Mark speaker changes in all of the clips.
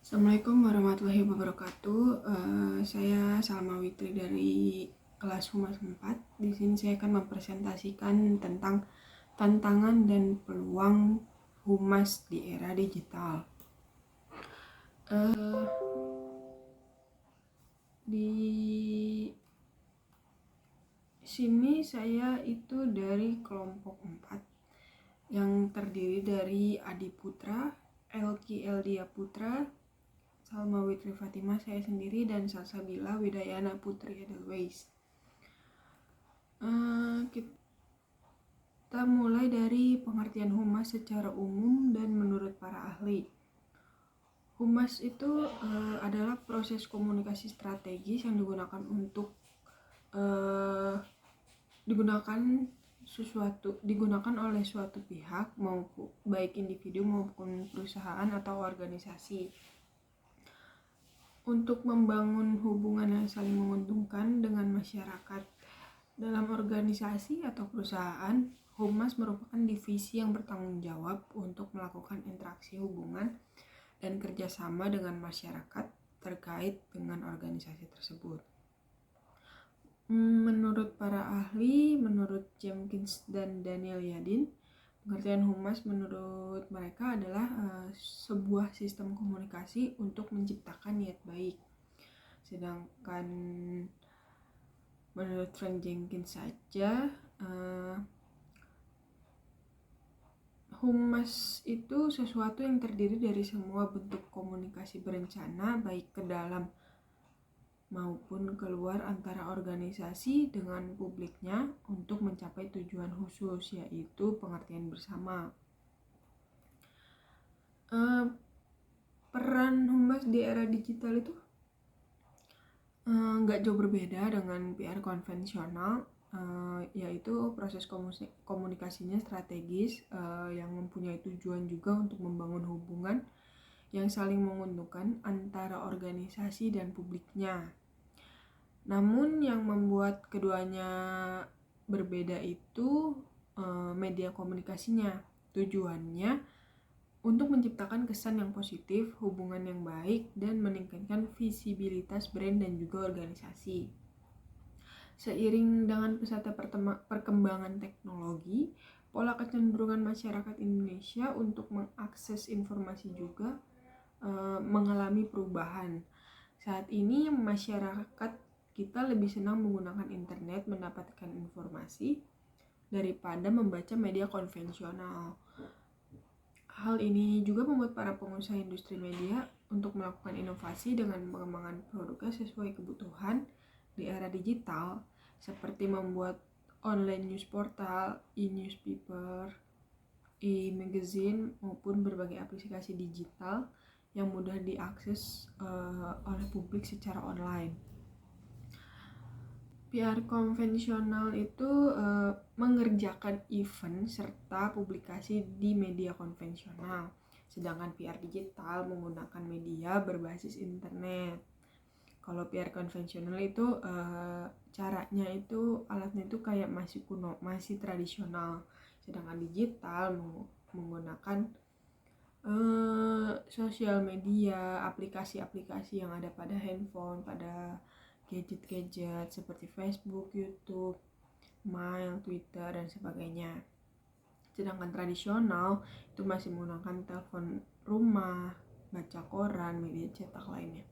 Speaker 1: Assalamualaikum warahmatullahi wabarakatuh. Saya Salma Witri dari kelas Humas 4. Di sini saya akan mempresentasikan tentang tantangan dan peluang humas di era digital. Di sini saya itu dari kelompok 4 yang terdiri dari Adi Putra, Elki Eldia Putra, Salma Witri Fatimah saya sendiri, dan Salsabila Widayana Putri Edelweiss. Kita mulai dari pengertian humas secara umum dan menurut para ahli. Humas itu adalah proses komunikasi strategis yang digunakan untuk digunakan oleh suatu pihak, maupun baik individu maupun perusahaan atau organisasi, untuk membangun hubungan yang saling menguntungkan dengan masyarakat. Dalam organisasi atau perusahaan, humas merupakan divisi yang bertanggung jawab untuk melakukan interaksi hubungan dan kerjasama dengan masyarakat terkait dengan organisasi tersebut. Menurut para ahli, menurut Jenkins dan Daniel Yadin, pengertian humas menurut mereka adalah sebuah sistem komunikasi untuk menciptakan niat baik. Sedangkan menurut Frank Jenkins saja, humas itu sesuatu yang terdiri dari semua bentuk komunikasi berencana, baik ke dalam maupun keluar antara organisasi dengan publiknya untuk mencapai tujuan khusus, yaitu pengertian bersama. Peran humas di era digital itu nggak jauh berbeda dengan PR konvensional, yaitu proses komunikasinya strategis yang mempunyai tujuan juga untuk membangun hubungan yang saling menguntungkan antara organisasi dan publiknya. Namun yang membuat keduanya berbeda itu media komunikasinya. Tujuannya untuk menciptakan kesan yang positif, hubungan yang baik, dan meningkatkan visibilitas brand dan juga organisasi. Seiring dengan pesatnya perkembangan teknologi, pola kecenderungan masyarakat Indonesia untuk mengakses informasi juga mengalami perubahan. Saat ini masyarakat kita lebih senang menggunakan internet mendapatkan informasi daripada membaca media konvensional. Hal ini juga membuat para pengusaha industri media untuk melakukan inovasi dengan pengembangan produknya sesuai kebutuhan di era digital, seperti membuat online news portal, e-newspaper, e-magazine, maupun berbagai aplikasi digital yang mudah diakses oleh publik secara online. PR konvensional itu mengerjakan event serta publikasi di media konvensional, sedangkan PR digital menggunakan media berbasis internet. Kalau PR konvensional itu caranya itu, alatnya itu kayak masih kuno, masih tradisional, sedangkan digital menggunakan sosial media, aplikasi-aplikasi yang ada pada handphone, pada gadget-gadget seperti Facebook, YouTube, mail, Twitter, dan sebagainya. Sedangkan tradisional itu masih menggunakan telepon rumah, baca koran, media cetak lainnya.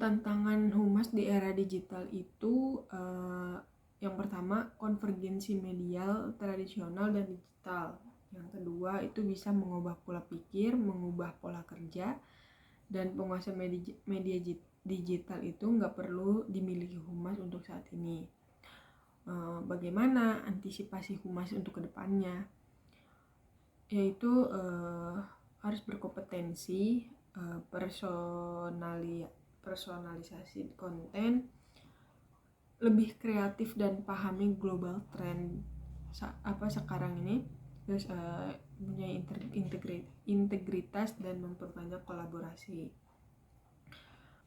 Speaker 1: Tantangan humas di era digital itu yang pertama, konvergensi medial tradisional dan digital. Yang kedua, itu bisa mengubah pola pikir, mengubah pola kerja, dan penguasa media digital itu nggak perlu dimiliki humas untuk saat ini. Bagaimana antisipasi humas untuk kedepannya? Yaitu harus berkompetensi, personalisasi konten, lebih kreatif dan pahami global trend sekarang ini, terus punya integritas dan memperbanyak kolaborasi.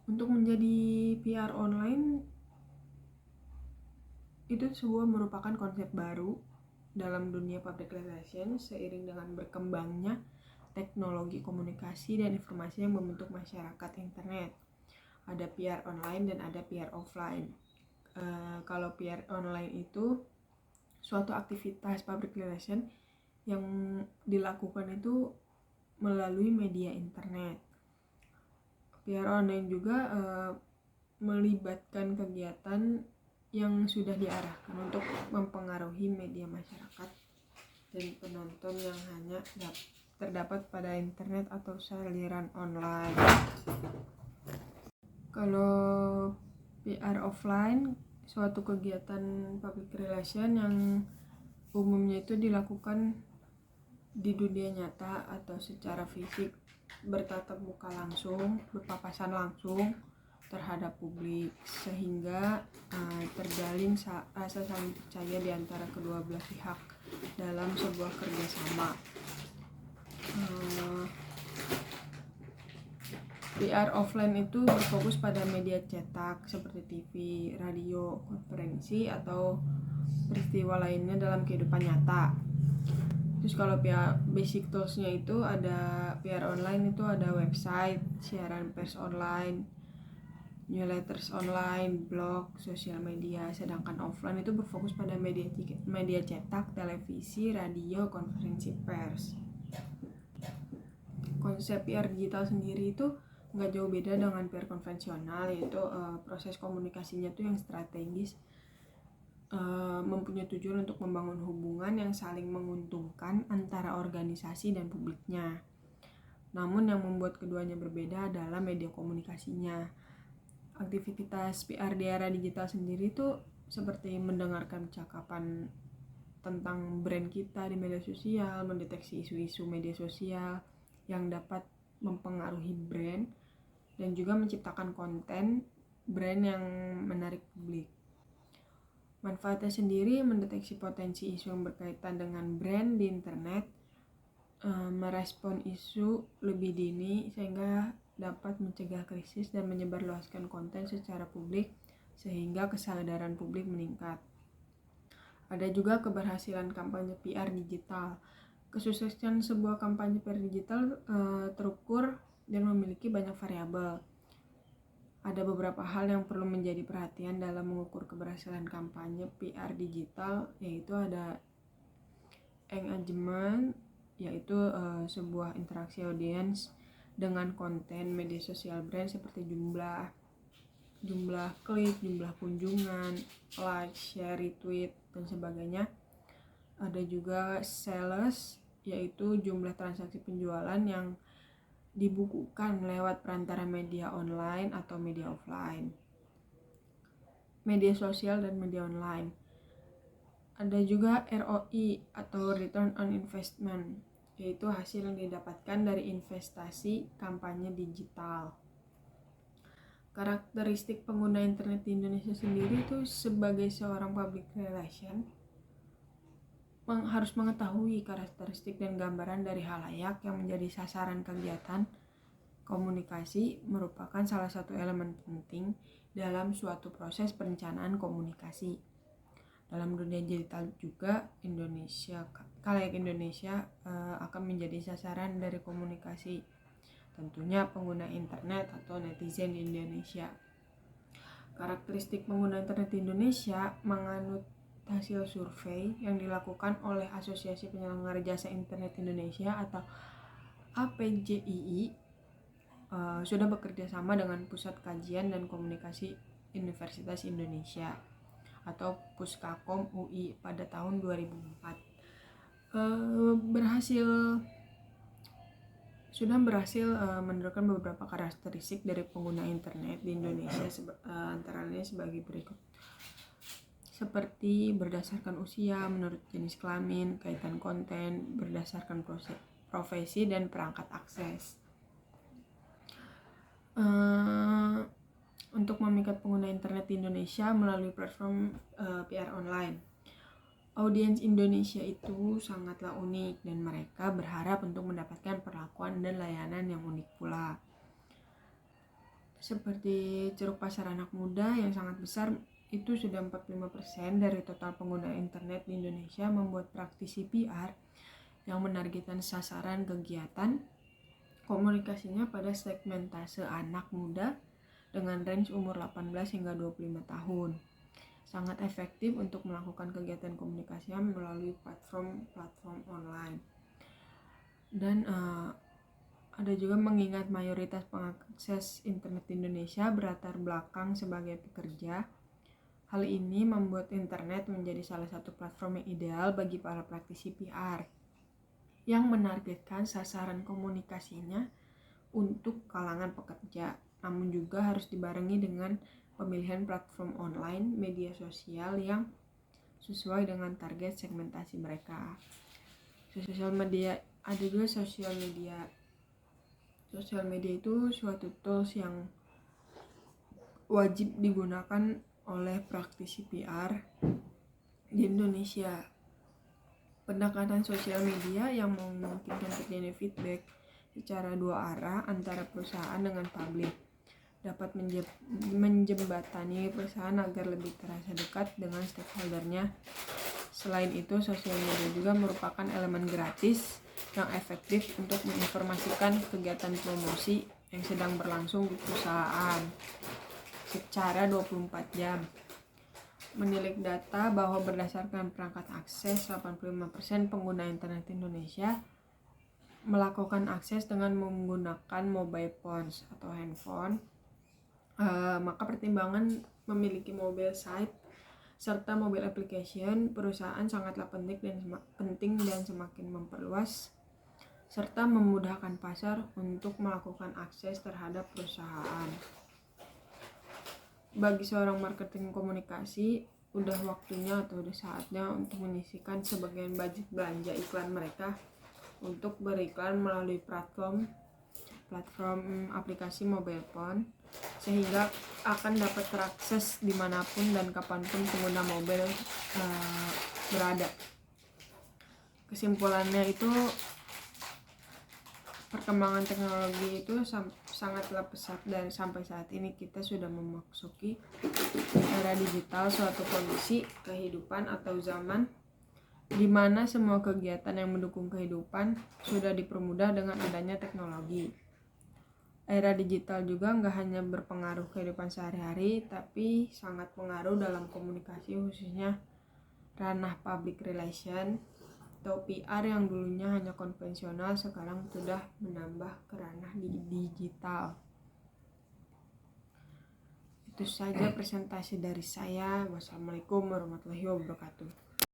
Speaker 1: Untuk menjadi PR online itu merupakan konsep baru dalam dunia public relation seiring dengan berkembangnya teknologi komunikasi dan informasi yang membentuk masyarakat internet. Ada PR online dan ada PR offline. Kalau PR online itu suatu aktivitas public relation yang dilakukan itu melalui media internet. PR online juga melibatkan kegiatan yang sudah diarahkan untuk mempengaruhi media masyarakat dan penonton yang hanya terdapat pada internet atau saliran online. Kalau PR offline, suatu kegiatan public relation yang umumnya itu dilakukan di dunia nyata atau secara fisik, bertatap muka langsung, berpapasan langsung terhadap publik, sehingga terjalin rasa saling percaya di antara kedua belah pihak dalam sebuah kerjasama. PR offline itu berfokus pada media cetak seperti TV, radio, konferensi, atau peristiwa lainnya dalam kehidupan nyata. Terus kalau PR basic toolsnya itu ada PR online itu ada website, siaran pers online, newsletters online, blog, sosial media. Sedangkan offline itu berfokus pada media cetak, televisi, radio, konferensi pers. Konsep PR digital sendiri itu nggak jauh beda dengan PR konvensional, yaitu proses komunikasinya tuh yang strategis, mempunyai tujuan untuk membangun hubungan yang saling menguntungkan antara organisasi dan publiknya. Namun yang membuat keduanya berbeda adalah media komunikasinya. Aktivitas PR di era digital sendiri tuh seperti mendengarkan percakapan tentang brand kita di media sosial, mendeteksi isu-isu media sosial yang dapat mempengaruhi brand, dan juga menciptakan konten brand yang menarik publik. Manfaatnya sendiri mendeteksi potensi isu yang berkaitan dengan brand di internet, merespon isu lebih dini sehingga dapat mencegah krisis dan menyebarluaskan konten secara publik sehingga kesadaran publik meningkat. Ada juga keberhasilan kampanye PR digital. Kesuksesan sebuah kampanye PR digital terukur dan memiliki banyak variabel. Ada beberapa hal yang perlu menjadi perhatian dalam mengukur keberhasilan kampanye PR digital, yaitu ada engagement, yaitu sebuah interaksi audiens dengan konten media sosial brand seperti jumlah klik, jumlah kunjungan, like, share, retweet, dan sebagainya. Ada juga sales, yaitu jumlah transaksi penjualan yang dibukukan lewat perantara media online atau media offline, media sosial dan media online. Ada juga ROI atau Return on Investment, yaitu hasil yang didapatkan dari investasi kampanye digital. Karakteristik pengguna internet di Indonesia sendiri itu sebagai seorang public relation harus mengetahui karakteristik dan gambaran dari halayak yang menjadi sasaran kegiatan komunikasi, merupakan salah satu elemen penting dalam suatu proses perencanaan komunikasi. Dalam dunia digital juga khalayak Indonesia akan menjadi sasaran dari komunikasi, tentunya pengguna internet atau netizen di Indonesia. Karakteristik pengguna internet di Indonesia menganut hasil survei yang dilakukan oleh Asosiasi Penyelenggara Jasa Internet Indonesia atau APJII, sudah bekerja sama dengan Pusat Kajian dan Komunikasi Universitas Indonesia atau Puskakom UI pada tahun 2004. Sudah berhasil menentukan beberapa karakteristik dari pengguna internet di Indonesia, antara lainnya sebagai berikut. Seperti berdasarkan usia, menurut jenis kelamin, kaitan konten, berdasarkan profesi dan perangkat akses. Untuk memikat pengguna internet di Indonesia melalui platform PR online. Audiens Indonesia itu sangatlah unik dan mereka berharap untuk mendapatkan perlakuan dan layanan yang unik pula. Seperti ceruk pasar anak muda yang sangat besar, itu sudah 45% dari total pengguna internet di Indonesia membuat praktisi PR yang menargetkan sasaran kegiatan Komunikasinya pada segmentase anak muda dengan range umur 18 hingga 25 tahun. Sangat efektif untuk melakukan kegiatan komunikasinya melalui platform online. Dan ada juga mengingat mayoritas pengakses internet di Indonesia berlatar belakang sebagai pekerja. Hal ini membuat internet menjadi salah satu platform yang ideal bagi para praktisi PR yang menargetkan sasaran komunikasinya untuk kalangan pekerja, namun juga harus dibarengi dengan pemilihan platform online media sosial yang sesuai dengan target segmentasi mereka. Sosial media, ada juga sosial media. Sosial media itu suatu tools yang wajib digunakan oleh praktisi PR di Indonesia. Pendekatan sosial media yang memungkinkan terjadi feedback secara dua arah antara perusahaan dengan publik dapat menjembatani perusahaan agar lebih terasa dekat dengan stakeholdernya. Selain itu, sosial media juga merupakan elemen gratis yang efektif untuk menginformasikan kegiatan promosi yang sedang berlangsung di perusahaan secara 24 jam. Menilik data bahwa berdasarkan perangkat akses, 85% pengguna internet Indonesia melakukan akses dengan menggunakan mobile phones atau handphone. Maka pertimbangan memiliki mobile site serta mobile application perusahaan sangatlah penting dan semakin memperluas serta memudahkan pasar untuk melakukan akses terhadap perusahaan. Bagi seorang marketing komunikasi, udah waktunya atau udah saatnya untuk menyisihkan sebagian budget belanja iklan mereka untuk beriklan melalui platform aplikasi mobile phone, sehingga akan dapat terakses dimanapun dan kapanpun pengguna mobile berada. Kesimpulannya itu, perkembangan teknologi itu sangatlah pesat dan sampai saat ini kita sudah memasuki era digital, suatu kondisi kehidupan atau zaman di mana semua kegiatan yang mendukung kehidupan sudah dipermudah dengan adanya teknologi. Era digital juga nggak hanya berpengaruh kehidupan sehari-hari, tapi sangat pengaruh dalam komunikasi, khususnya ranah public relation atau PR yang dulunya hanya konvensional, sekarang sudah menambah ke ranah digital. Itu saja presentasi dari saya. Wassalamualaikum warahmatullahi wabarakatuh.